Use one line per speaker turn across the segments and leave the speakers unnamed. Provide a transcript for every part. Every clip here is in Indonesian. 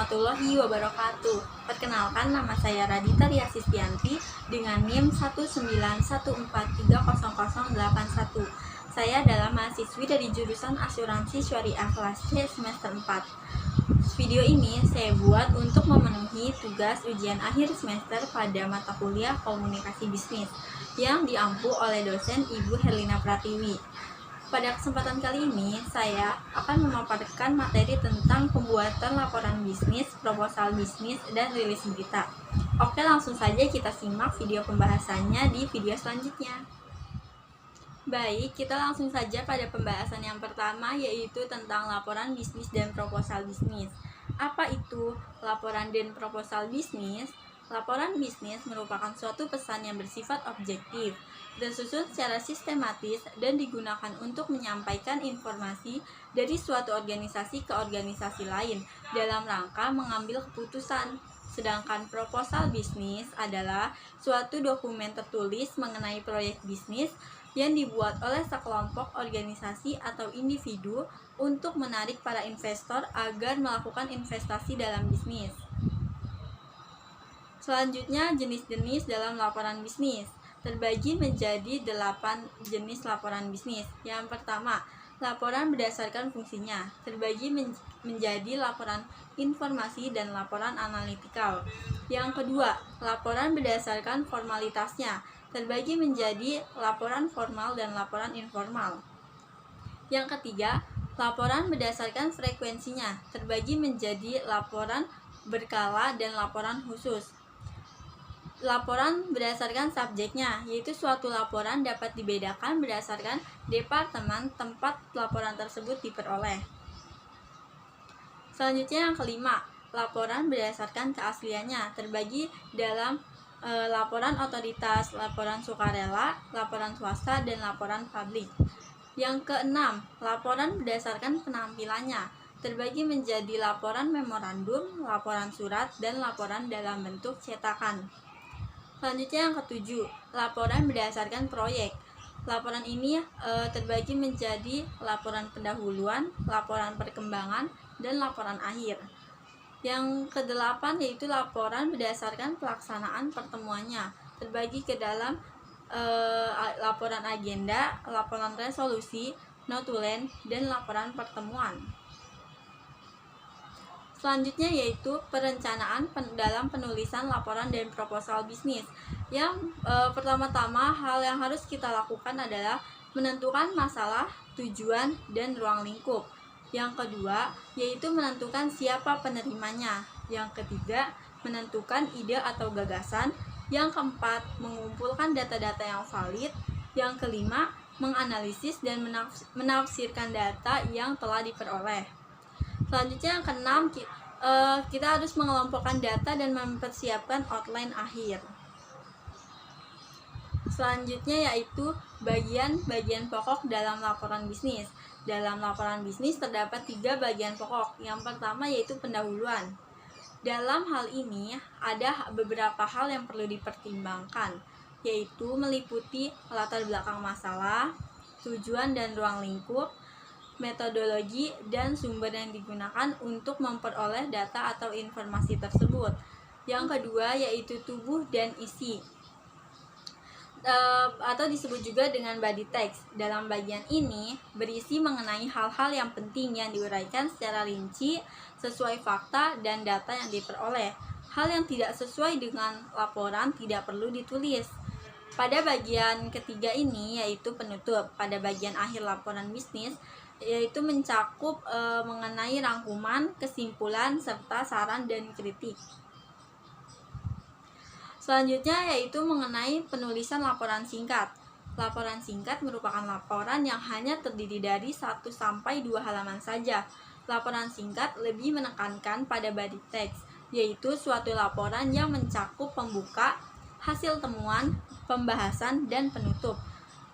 warahmatullahi wabarakatuh. Perkenalkan, nama saya Radita Riasistianti dengan NIM 191430081. Saya adalah mahasiswi dari jurusan Asuransi Syariah kelas C semester 4. Video ini saya buat untuk memenuhi tugas ujian akhir semester pada mata kuliah Komunikasi Bisnis yang diampu oleh dosen Ibu Herlina Pratiwi. Pada kesempatan kali ini, saya akan memaparkan materi tentang pembuatan laporan bisnis, proposal bisnis, dan rilis berita. Oke, langsung saja kita simak video pembahasannya di video selanjutnya. Baik, kita langsung saja pada pembahasan yang pertama, yaitu tentang laporan bisnis dan proposal bisnis. Apa itu laporan dan proposal bisnis? Laporan bisnis merupakan suatu pesan yang bersifat objektif, tersusun secara sistematis, dan digunakan untuk menyampaikan informasi dari suatu organisasi ke organisasi lain dalam rangka mengambil keputusan. Sedangkan proposal bisnis adalah suatu dokumen tertulis mengenai proyek bisnis yang dibuat oleh sekelompok organisasi atau individu untuk menarik para investor agar melakukan investasi dalam bisnis. Selanjutnya, jenis-jenis dalam laporan bisnis terbagi menjadi 8 jenis laporan bisnis. Yang pertama, laporan berdasarkan fungsinya terbagi menjadi laporan informasi dan laporan analitikal. Yang kedua, laporan berdasarkan formalitasnya terbagi menjadi laporan formal dan laporan informal. Yang ketiga, laporan berdasarkan frekuensinya terbagi menjadi laporan berkala dan laporan khusus. Laporan berdasarkan subjeknya, yaitu suatu laporan dapat dibedakan berdasarkan departemen tempat laporan tersebut diperoleh. Selanjutnya yang kelima, laporan berdasarkan keasliannya terbagi dalam laporan otoritas, laporan sukarela, laporan swasta, dan laporan publik. Yang keenam, laporan berdasarkan penampilannya terbagi menjadi laporan memorandum, laporan surat, dan laporan dalam bentuk cetakan. Selanjutnya yang ketujuh, laporan berdasarkan proyek. Laporan ini terbagi menjadi laporan pendahuluan, laporan perkembangan, dan laporan akhir. Yang kedelapan yaitu laporan berdasarkan pelaksanaan pertemuannya, terbagi ke dalam laporan agenda, laporan resolusi, notulen, dan laporan pertemuan. Selanjutnya yaitu perencanaan dalam penulisan laporan dan proposal bisnis. Yang pertama-tama hal yang harus kita lakukan adalah menentukan masalah, tujuan, dan ruang lingkup. Yang kedua yaitu menentukan siapa penerimanya. Yang ketiga, menentukan ide atau gagasan. Yang keempat, mengumpulkan data-data yang valid. Yang kelima, menganalisis dan menafsirkan data yang telah diperoleh. Selanjutnya yang keenam, kita harus mengelompokkan data dan mempersiapkan outline akhir. Selanjutnya yaitu bagian-bagian pokok dalam laporan bisnis. Dalam laporan bisnis terdapat 3 bagian pokok. Yang pertama yaitu pendahuluan. Dalam hal ini ada beberapa hal yang perlu dipertimbangkan, yaitu meliputi latar belakang masalah, tujuan dan ruang lingkup, metodologi, dan sumber yang digunakan untuk memperoleh data atau informasi tersebut. Yang kedua yaitu tubuh dan isi, atau disebut juga dengan body text. Dalam bagian ini berisi mengenai hal-hal yang penting yang diuraikan secara rinci sesuai fakta dan data yang diperoleh. Hal yang tidak sesuai dengan laporan tidak perlu ditulis. Pada bagian ketiga ini yaitu penutup. Pada bagian akhir laporan bisnis yaitu mencakup mengenai rangkuman, kesimpulan, serta saran dan kritik. Selanjutnya yaitu mengenai penulisan laporan singkat. Laporan singkat merupakan laporan yang hanya terdiri dari 1-2 halaman saja. Laporan singkat lebih menekankan pada body text, yaitu suatu laporan yang mencakup pembuka, hasil temuan, pembahasan, dan penutup.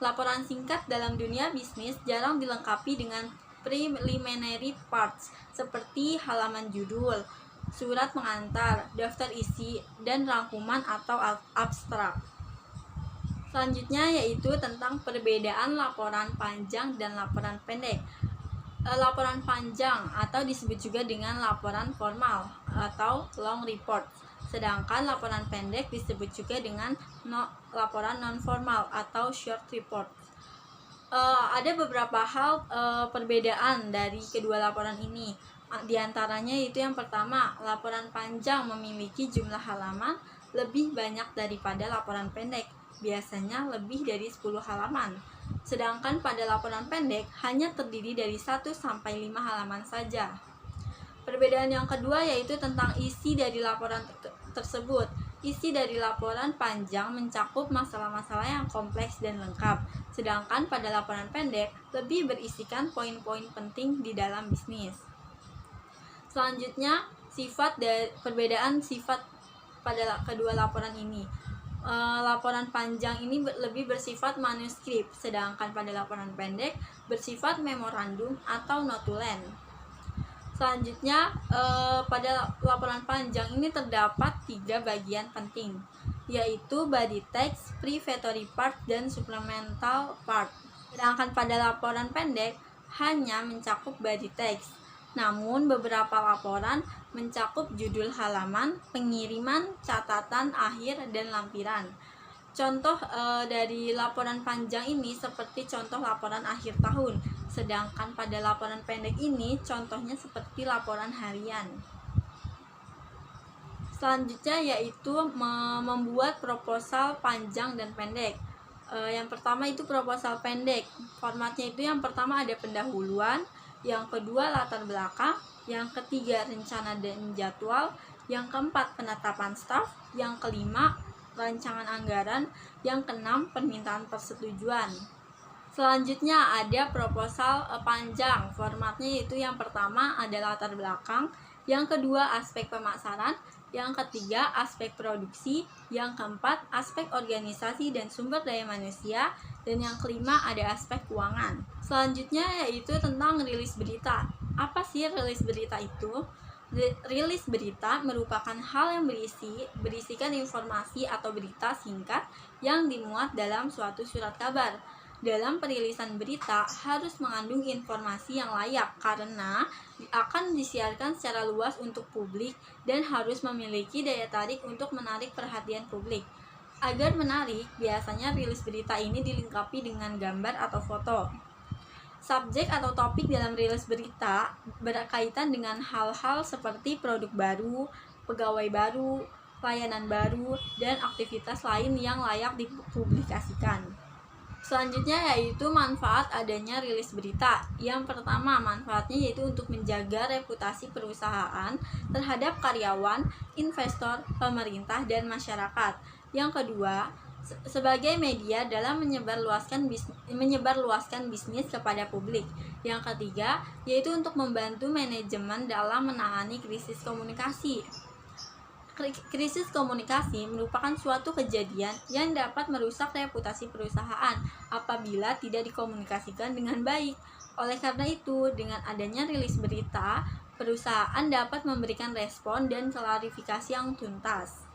Laporan singkat dalam dunia bisnis jarang dilengkapi dengan preliminary parts seperti halaman judul, surat pengantar, daftar isi, dan rangkuman atau abstrak. Selanjutnya yaitu tentang perbedaan laporan panjang dan laporan pendek. laporan panjang atau disebut juga dengan laporan formal atau long report. Sedangkan laporan pendek disebut juga dengan laporan non formal atau short report. Ada beberapa hal perbedaan dari kedua laporan ini. Di antaranya itu yang pertama, laporan panjang memiliki jumlah halaman lebih banyak daripada laporan pendek, biasanya lebih dari 10 halaman. Sedangkan pada laporan pendek hanya terdiri dari 1 sampai 5 halaman saja. Perbedaan yang kedua yaitu tentang isi dari laporan tersebut. Isi dari laporan panjang mencakup masalah-masalah yang kompleks dan lengkap, sedangkan pada laporan pendek lebih berisikan poin-poin penting di dalam bisnis. Selanjutnya, perbedaan sifat pada kedua laporan ini. Laporan panjang ini lebih bersifat manuskrip, sedangkan pada laporan pendek bersifat memorandum atau notulen. Selanjutnya, pada laporan panjang ini terdapat 3 bagian penting, yaitu body text, prefatory part, dan supplemental part. Sedangkan pada laporan pendek hanya mencakup body text. Namun beberapa laporan mencakup judul halaman, pengiriman, catatan akhir, dan lampiran. Contoh dari laporan panjang ini seperti contoh laporan akhir tahun, sedangkan pada laporan pendek ini contohnya seperti laporan harian. Selanjutnya yaitu membuat proposal panjang dan pendek. Yang pertama itu proposal pendek. Formatnya itu yang pertama ada pendahuluan, yang kedua latar belakang, yang ketiga rencana dan jadwal, yang keempat penetapan staf, yang kelima rancangan anggaran, yang keenam permintaan persetujuan. Selanjutnya ada proposal panjang. Formatnya itu yang pertama ada latar belakang, yang kedua aspek pemasaran, yang ketiga aspek produksi, yang keempat aspek organisasi dan sumber daya manusia, dan yang kelima ada aspek keuangan. Selanjutnya yaitu tentang rilis berita. Apa sih rilis berita itu? Rilis berita merupakan hal yang berisikan informasi atau berita singkat yang dimuat dalam suatu surat kabar. Dalam perilisan berita harus mengandung informasi yang layak karena akan disiarkan secara luas untuk publik dan harus memiliki daya tarik untuk menarik perhatian publik. Agar menarik, biasanya rilis berita ini dilengkapi dengan gambar atau foto. Subjek atau topik dalam rilis berita berkaitan dengan hal-hal seperti produk baru, pegawai baru, layanan baru, dan aktivitas lain yang layak dipublikasikan. Selanjutnya yaitu manfaat adanya rilis berita. Yang pertama, manfaatnya yaitu untuk menjaga reputasi perusahaan terhadap karyawan, investor, pemerintah, dan masyarakat. Yang kedua, sebagai media dalam menyebarluaskan bisnis kepada publik. Yang ketiga, yaitu untuk membantu manajemen dalam menangani krisis komunikasi. Krisis komunikasi merupakan suatu kejadian yang dapat merusak reputasi perusahaan apabila tidak dikomunikasikan dengan baik. Oleh karena itu, dengan adanya rilis berita, perusahaan dapat memberikan respon dan klarifikasi yang tuntas.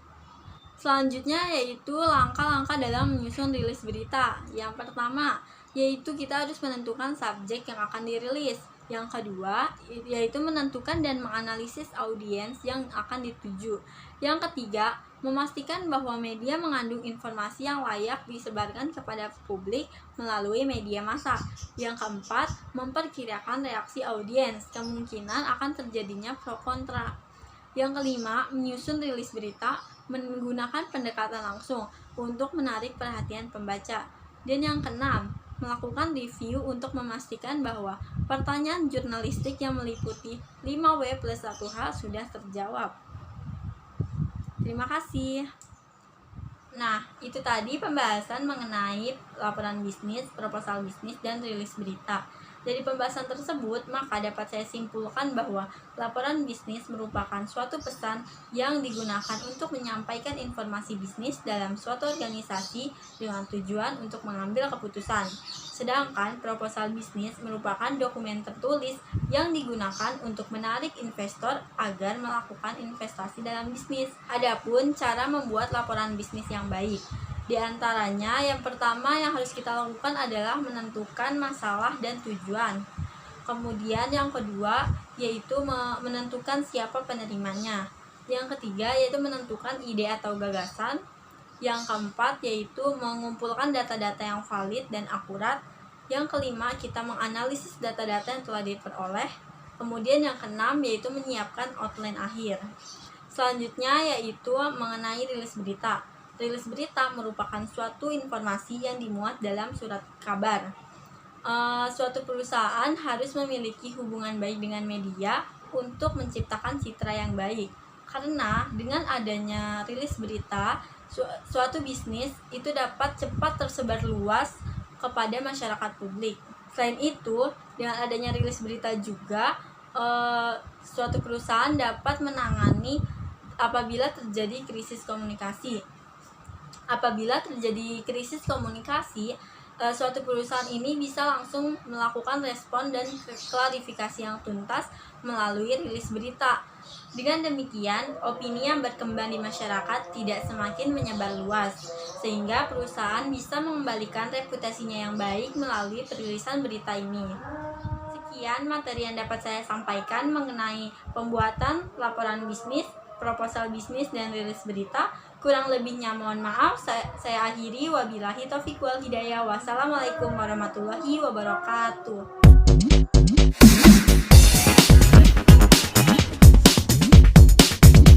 Selanjutnya yaitu langkah-langkah dalam menyusun rilis berita. Yang pertama, yaitu kita harus menentukan subjek yang akan dirilis. Yang kedua, yaitu menentukan dan menganalisis audiens yang akan dituju. Yang ketiga, memastikan bahwa media mengandung informasi yang layak disebarkan kepada publik melalui media massa. Yang keempat, memperkirakan reaksi audiens, kemungkinan akan terjadinya pro kontra. Yang kelima, menyusun rilis berita menggunakan pendekatan langsung untuk menarik perhatian pembaca. Dan yang keenam, melakukan review untuk memastikan bahwa pertanyaan jurnalistik yang meliputi 5W+1H sudah terjawab. Terima kasih. Nah, itu tadi pembahasan mengenai laporan bisnis, proposal bisnis, dan rilis berita. Dari pembahasan tersebut, maka dapat saya simpulkan bahwa laporan bisnis merupakan suatu pesan yang digunakan untuk menyampaikan informasi bisnis dalam suatu organisasi dengan tujuan untuk mengambil keputusan. Sedangkan proposal bisnis merupakan dokumen tertulis yang digunakan untuk menarik investor agar melakukan investasi dalam bisnis. Adapun cara membuat laporan bisnis yang baik, di antaranya yang pertama yang harus kita lakukan adalah menentukan masalah dan tujuan. Kemudian yang kedua yaitu menentukan siapa penerimanya. Yang ketiga yaitu menentukan ide atau gagasan. Yang keempat yaitu mengumpulkan data-data yang valid dan akurat. Yang kelima, kita menganalisis data-data yang telah diperoleh. Kemudian yang keenam yaitu menyiapkan outline akhir. Selanjutnya yaitu mengenai rilis berita. Rilis berita merupakan suatu informasi yang dimuat dalam surat kabar. Suatu perusahaan harus memiliki hubungan baik dengan media untuk menciptakan citra yang baik. Karena dengan adanya rilis berita, suatu bisnis itu dapat cepat tersebar luas kepada masyarakat publik. Selain itu, dengan adanya rilis berita juga, suatu perusahaan dapat menangani apabila terjadi krisis komunikasi. Apabila terjadi krisis komunikasi, suatu perusahaan ini bisa langsung melakukan respon dan klarifikasi yang tuntas melalui rilis berita. Dengan demikian, opini yang berkembang di masyarakat tidak semakin menyebar luas, sehingga perusahaan bisa mengembalikan reputasinya yang baik melalui perilisan berita ini. Sekian materi yang dapat saya sampaikan mengenai pembuatan laporan bisnis, proposal bisnis, dan rilis berita. Kurang lebihnya mohon maaf. Saya akhiri, wabillahi taufiq wal hidayah. Wassalamualaikum warahmatullahi wabarakatuh.